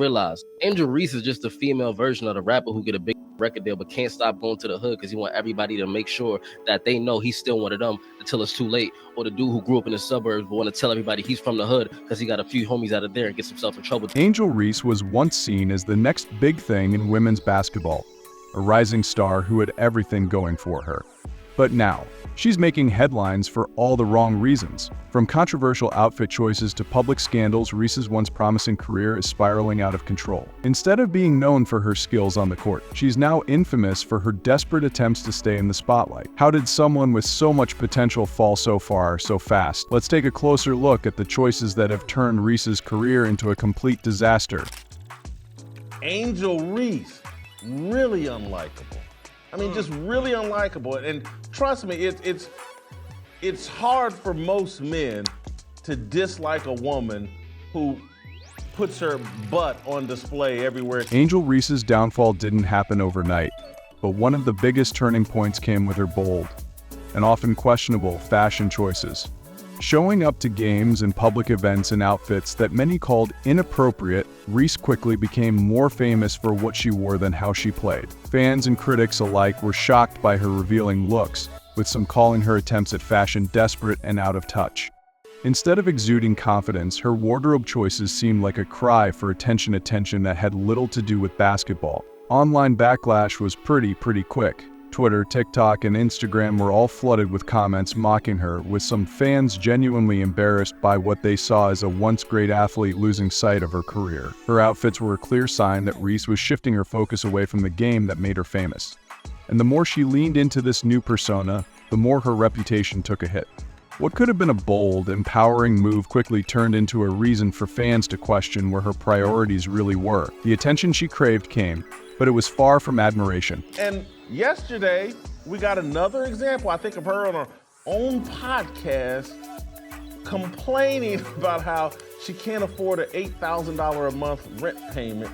realized Angel Reese is just a female version of the rapper who get a big record deal but can't stop going to the hood because he want everybody to make sure that they know he's still one of them until it's too late. Or the dude who grew up in the suburbs but want to tell everybody he's from the hood because he got a few homies out of there and gets himself in trouble. Angel Reese was once seen as the next big thing in women's basketball, a rising star who had everything going for her. But now, she's making headlines for all the wrong reasons. From controversial outfit choices to public scandals, Reese's once promising career is spiraling out of control. Instead of being known for her skills on the court, she's now infamous for her desperate attempts to stay in the spotlight. How did someone with so much potential fall so far, so fast? Let's take a closer look at the choices that have turned Reese's career into a complete disaster. Angel Reese, really unlikable. I mean, just really unlikable. And trust me, it's hard for most men to dislike a woman who puts her butt on display everywhere. Angel Reese's downfall didn't happen overnight, but one of the biggest turning points came with her bold and often questionable fashion choices. Showing up to games and public events in outfits that many called inappropriate, Reese quickly became more famous for what she wore than how she played. Fans and critics alike were shocked by her revealing looks, with some calling her attempts at fashion desperate and out of touch. Instead of exuding confidence, her wardrobe choices seemed like a cry for attention that had little to do with basketball. Online backlash was pretty quick. Twitter, TikTok, and Instagram were all flooded with comments mocking her, with some fans genuinely embarrassed by what they saw as a once great athlete losing sight of her career. Her outfits were a clear sign that Reese was shifting her focus away from the game that made her famous. And the more she leaned into this new persona, the more her reputation took a hit. What could have been a bold, empowering move quickly turned into a reason for fans to question where her priorities really were. The attention she craved came, but it was far from admiration. And yesterday, we got another example, I think, of her on her own podcast complaining about how she can't afford an $8,000 a month rent payment.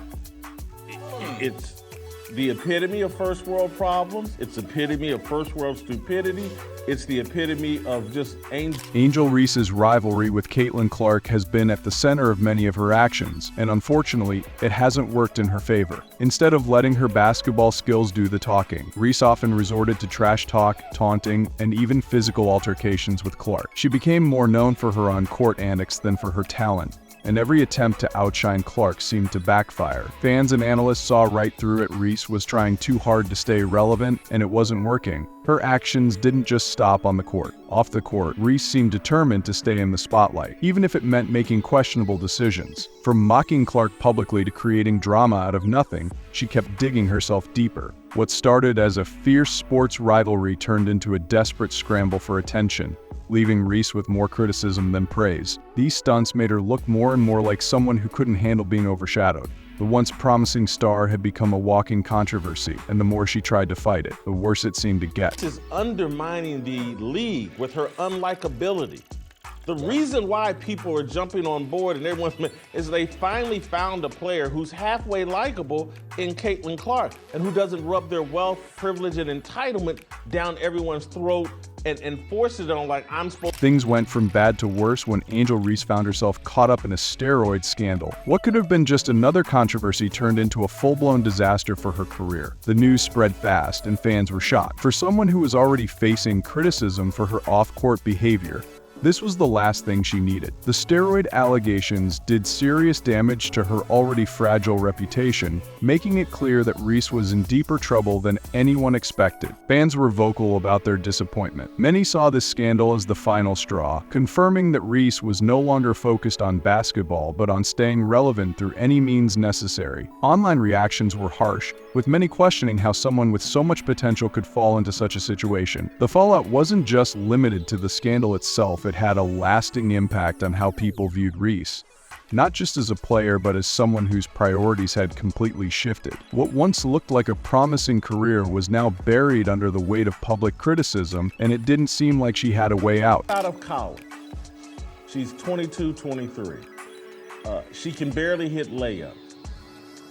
It's the epitome of first world problems. It's the epitome of first world stupidity. It's the epitome of just Angel Reese's rivalry with Caitlin Clark has been at the center of many of her actions, and unfortunately, it hasn't worked in her favor. Instead of letting her basketball skills do the talking, Reese often resorted to trash talk, taunting, and even physical altercations with Clark. She became more known for her on-court antics than for her talent, and every attempt to outshine Clark seemed to backfire. Fans and analysts saw right through it. Reese was trying too hard to stay relevant, and it wasn't working. Her actions didn't just stop on the court. Off the court, Reese seemed determined to stay in the spotlight, even if it meant making questionable decisions. From mocking Clark publicly to creating drama out of nothing, she kept digging herself deeper. What started as a fierce sports rivalry turned into a desperate scramble for attention, leaving Reese with more criticism than praise. These stunts made her look more and more like someone who couldn't handle being overshadowed. The once promising star had become a walking controversy, and the more she tried to fight it, the worse it seemed to get. This is undermining the league with her unlikability. The reason why people are jumping on board and everyone's is they finally found a player who's halfway likable in Caitlin Clark and who doesn't rub their wealth, privilege, and entitlement down everyone's throat and forces it on like I'm supposed. Things went from bad to worse when Angel Reese found herself caught up in a steroid scandal. What could have been just another controversy turned into a full-blown disaster for her career. The news spread fast and fans were shocked. For someone who was already facing criticism for her off-court behavior, this was the last thing she needed. The steroid allegations did serious damage to her already fragile reputation, making it clear that Reese was in deeper trouble than anyone expected. Fans were vocal about their disappointment. Many saw this scandal as the final straw, confirming that Reese was no longer focused on basketball but on staying relevant through any means necessary. Online reactions were harsh, with many questioning how someone with so much potential could fall into such a situation. The fallout wasn't just limited to the scandal itself. It had a lasting impact on how people viewed Reese, not just as a player but as someone whose priorities had completely shifted. What once looked like a promising career was now buried under the weight of public criticism, and it didn't seem like she had a way out. Out of college, she's 22, 23. She can barely hit layups.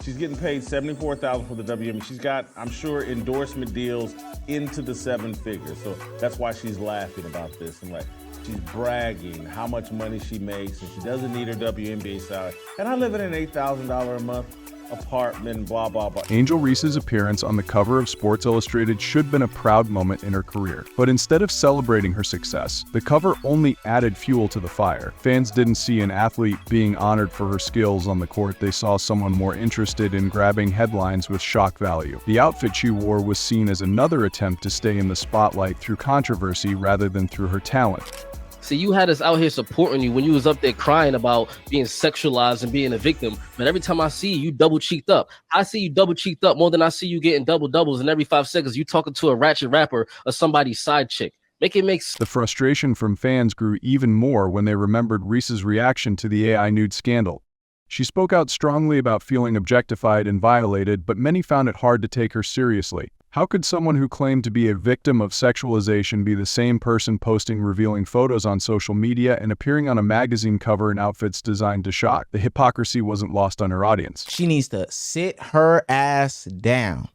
She's getting paid $74,000 for the WNBA. She's got, I'm sure, endorsement deals into the seven figures. So that's why she's laughing about this. And like, she's bragging how much money she makes and she doesn't need her WNBA salary. And I live in an $8,000 a month apartment, blah, blah, blah. Angel Reese's appearance on the cover of Sports Illustrated should have been a proud moment in her career. But instead of celebrating her success, the cover only added fuel to the fire. Fans didn't see an athlete being honored for her skills on the court. They saw someone more interested in grabbing headlines with shock value. The outfit she wore was seen as another attempt to stay in the spotlight through controversy rather than through her talent. See, you had us out here supporting you when you was up there crying about being sexualized and being a victim. But every time I see you, you double cheeked up. I see you double cheeked up more than I see you getting double doubles. And every 5 seconds, you talking to a ratchet rapper or somebody's side chick. Make it make sense. The frustration from fans grew even more when they remembered Reese's reaction to the AI nude scandal. She spoke out strongly about feeling objectified and violated, but many found it hard to take her seriously. How could someone who claimed to be a victim of sexualization be the same person posting revealing photos on social media and appearing on a magazine cover in outfits designed to shock? The hypocrisy wasn't lost on her audience. She needs to sit her ass down.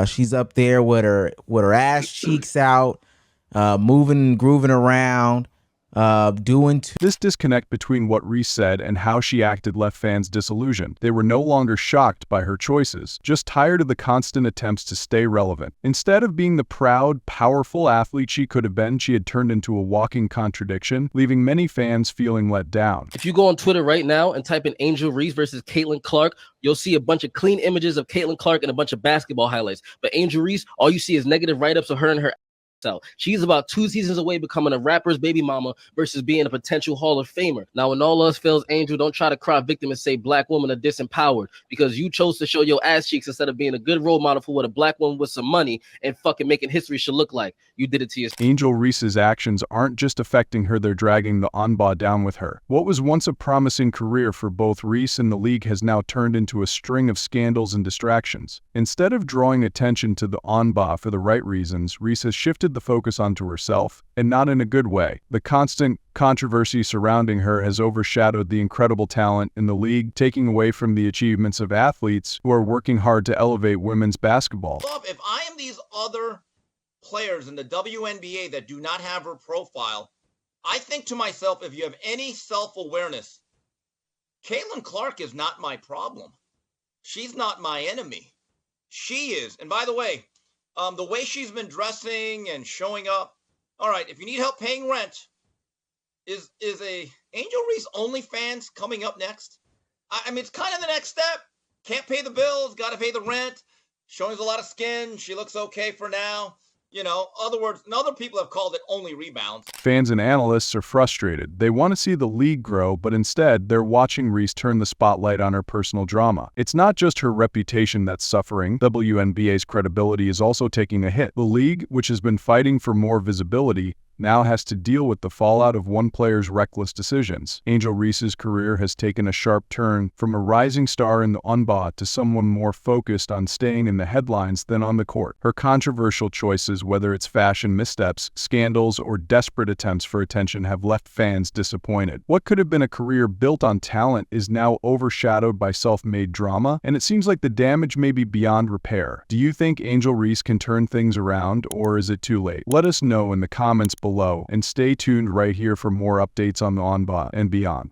She's up there with her ass cheeks out, moving and grooving around. This disconnect between what Reese said and how she acted left fans disillusioned. They were no longer shocked by her choices, just tired of the constant attempts to stay relevant. Instead of being the proud, powerful athlete she could have been, she had turned into a walking contradiction, leaving many fans feeling let down. If you go on Twitter right now and type in Angel Reese versus Caitlin Clark, you'll see a bunch of clean images of Caitlin Clark and a bunch of basketball highlights. But Angel Reese, all you see is negative write-ups of her and her out. She's about 2 seasons away becoming a rapper's baby mama versus being a potential Hall of Famer. Now, when all else fails, Angel, don't try to cry victim and say black women are disempowered because you chose to show your ass cheeks instead of being a good role model for what a black woman with some money and fucking making history should look like. You did it to yourself. Angel Reese's actions aren't just affecting her, they're dragging the Anba down with her. What was once a promising career for both Reese and the league has now turned into a string of scandals and distractions. Instead of drawing attention to the Anba for the right reasons, Reese has shifted the focus onto herself, and not in a good way. The constant controversy surrounding her has overshadowed the incredible talent in the league, taking away from the achievements of athletes who are working hard to elevate women's basketball. If I am these other players in the WNBA that do not have her profile, I think to myself, if you have any self-awareness, Caitlin Clark is not my problem. She's not my enemy. She is. And by the way she's been dressing and showing up. All right, if you need help paying rent, is a Angel Reese OnlyFans coming up next? I mean, it's kind of the next step. Can't pay the bills, got to pay the rent. Showing a lot of skin. She looks okay for now. You know, other words, and other people have called it only rebounds. Fans and analysts are frustrated. They want to see the league grow, but instead, they're watching Reese turn the spotlight on her personal drama. It's not just her reputation that's suffering. WNBA's credibility is also taking a hit. The league, which has been fighting for more visibility, now has to deal with the fallout of one player's reckless decisions. Angel Reese's career has taken a sharp turn from a rising star in the Anba to someone more focused on staying in the headlines than on the court. Her controversial choices, whether it's fashion missteps, scandals, or desperate attempts for attention, have left fans disappointed. What could have been a career built on talent is now overshadowed by self-made drama, and it seems like the damage may be beyond repair. Do you think Angel Reese can turn things around, or is it too late? Let us know in the comments below, and stay tuned right here for more updates on the Anba and beyond.